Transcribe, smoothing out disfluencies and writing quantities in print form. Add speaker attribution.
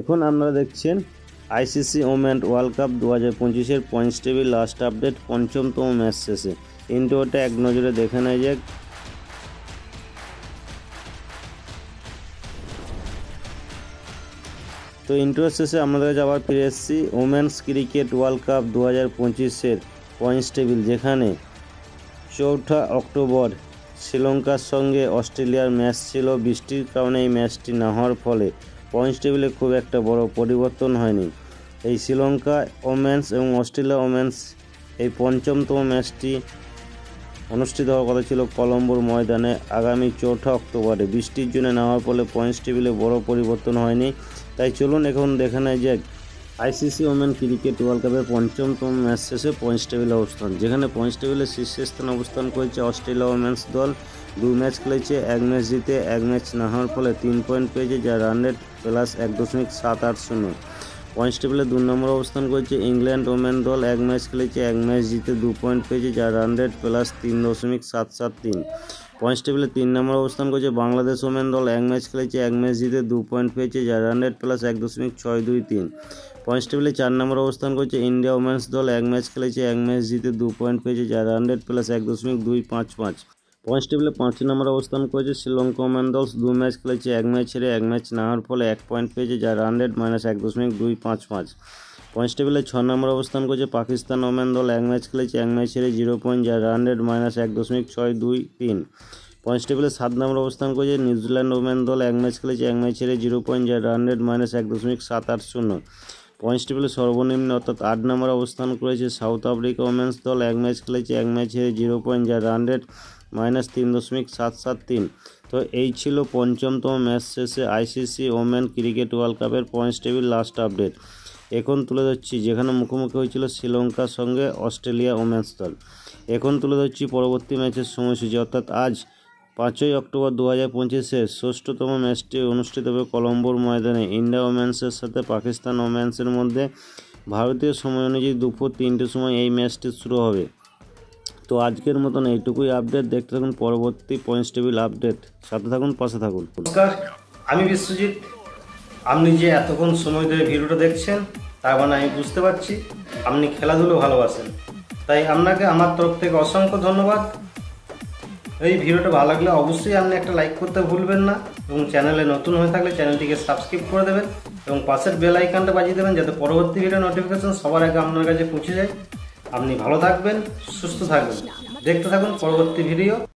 Speaker 1: এখন আপনারা দেখছেন আইসিসি ওমেন ওয়ার্ল্ড কাপ 2025-এর পয়েন্টস টেবিল লাস্ট আপডেট পঞ্চমতম ম্যাচ শেষে। ইন্ট্রোটা এক নজরে দেখে নেওয়া যাক। তো ইন্ট্রো শেষে আমাদের কাছে আবার ফিরে এসেছি ওমেন্স ক্রিকেট ওয়ার্ল্ড কাপ 2025-এর পয়েন্টস টেবিল, যেখানে 4 অক্টোবর শ্রীলঙ্কার সঙ্গে অস্ট্রেলিয়ার ম্যাচ ছিল। বৃষ্টির কারণে এই ম্যাচটি না হওয়ার ফলে পয়েন্টস টেবিলে খুব একটা বড় পরিবর্তন হয়নি। এই শ্রীলঙ্কা ওমেন্স এবং অস্ট্রেলিয়া ওমেন্স এই পঞ্চমতম ম্যাচটি অনুষ্ঠিত হওয়ার কথা ছিল কলম্বোর ময়দানে আগামী 4 অক্টোবরে। বৃষ্টির জন্য না হওয়ার ফলে পয়েন্টস টেবিলে বড় পরিবর্তন হয়নি। তাই চলুন এখন দেখে নেয় যে আইসিসি ওমেন ক্রিকেট ওয়ার্ল্ড কাপের পঞ্চমতম ম্যাচ শেষে পয়েন্টস টেবিলে অবস্থান, যেখানে পয়েন্টস টেবিলে শীর্ষস্থানে অবস্থান করেছে অস্ট্রেলিয়া ওমেন্স দল। 2 ম্যাচ খেলেছে, 1 ম্যাচ জিতে 1 ম্যাচ না হওয়ার ফলে 3 পয়েন্ট পেয়েছে, যা রান রেট প্লাস 1.780। পয়েন্টস টেবিলে 2 নম্বর অবস্থান করেছে ইংল্যান্ড ওমেন দল। 1 ম্যাচ খেলেছে, 1 ম্যাচ জিতে 2 পয়েন্ট পেয়েছে, যা রান রেট প্লাস 3.773। পয়েন্টস টেবিলে 3 নম্বর অবস্থান করেছে বাংলাদেশ ওমেন দল। 1 ম্যাচ খেলেছে, 1 ম্যাচ জিতে 2 পয়েন্ট পেয়েছে, যা রান রেট প্লাস 1.623। পয়েন্টস টেবিলে 4 নম্বর অবস্থান করেছে ইন্ডিয়া ওমেন্স দল। 1 ম্যাচ খেলেছে, 1 ম্যাচ জিতে 2 পয়েন্ট পেয়েছে, যা রান রেট প্লাস 1.255। পয়েন্টস টেবিলে 5 নম্বর অবস্থান করেছে শ্রীলঙ্কা ওমেন দল। 2 ম্যাচ খেলেছে, 1 ম্যাচ ছেড়ে 1 ম্যাচ না হওয়ার ফলে 1 পয়েন্ট পেয়েছে, যা রান রেট -1.255। পয়েন্টস টেবিলে 6 নম্বর অবস্থান করেছে পাকিস্তান ওমেন দল। 1 ম্যাচ খেলেছে, 1 ম্যাচ ছেড়ে 0 পয়েন্ট, যা রান রেট -1.623। পয়েন্টস টেবিলে 7 নম্বর অবস্থান করেছে নিউজিল্যান্ড ওমেন দল। 1 ম্যাচ খেলেছে, 1 ম্যাচ ছেড়ে 0 পয়েন্ট, যা রান রেট -1.780। পয়েন্টস টেবিলে সর্বনিম্ন অর্থাৎ 8 নম্বর অবস্থান করেছে সাউথ আফ্রিকা ওমেন্স দল। 1 ম্যাচ খেলেছে, 1 ম্যাচ ছেড়ে 0 পয়েন্ট, যা রান রেট -3.773। তো এই ছিল পঞ্চমতম ম্যাচ শেষে আইসিসি ওমেন ক্রিকেট ওয়ার্ল্ড কাপের পয়েন্টস টেবিল লাস্ট আপডেট। এখন তুলে ধরছি যেখানে মুখোমুখি হয়েছিল শ্রীলঙ্কার সঙ্গে অস্ট্রেলিয়া ওমেন্স দল। এখন তুলে ধরছি পরবর্তী ম্যাচের সময়সূচি, অর্থাৎ আজ 5 অক্টোবর 2025-এর 6তম ম্যাচটি অনুষ্ঠিত হবে কলম্বোর ময়দানে ইন্ডিয়া ওমেন্সের সাথে পাকিস্তান ওমেন্সের মধ্যে। ভারতীয় সময় অনুযায়ী দুপুর 3টের সময় এই ম্যাচটি শুরু হবে। তো আজকের মতন এইটুকুই আপডেট। দেখতে থাকুন পরবর্তী পয়েন্টস টেবিল আপডেট, সাথে থাকুন, পাশে থাকুন।
Speaker 2: নমস্কার, আমি বিশ্বজিৎ। আপনি যে এতক্ষণ সময় ধরে ভিডিওটা দেখছেন, তার মানে আমি বুঝতে পারছি আপনি খেলাধুলো ভালোবাসেন। তাই আপনাকে আমার তরফ থেকে অসংখ্য ধন্যবাদ। এই ভিডিওটা ভালো লাগলে অবশ্যই আপনি একটা লাইক করতে ভুলবেন না, এবং চ্যানেলে নতুন হয়ে থাকলে চ্যানেলটিকে সাবস্ক্রাইব করে দেবেন এবং পাশের বেল আইকনটা বাজিয়ে দেবেন, যাতে পরবর্তী ভিডিও নোটিফিকেশন সবার আগে আপনার কাছে পৌঁছে যায়। আপনি ভালো থাকবেন, সুস্থ থাকবেন। দেখতে থাকুন পরবর্তী ভিডিও।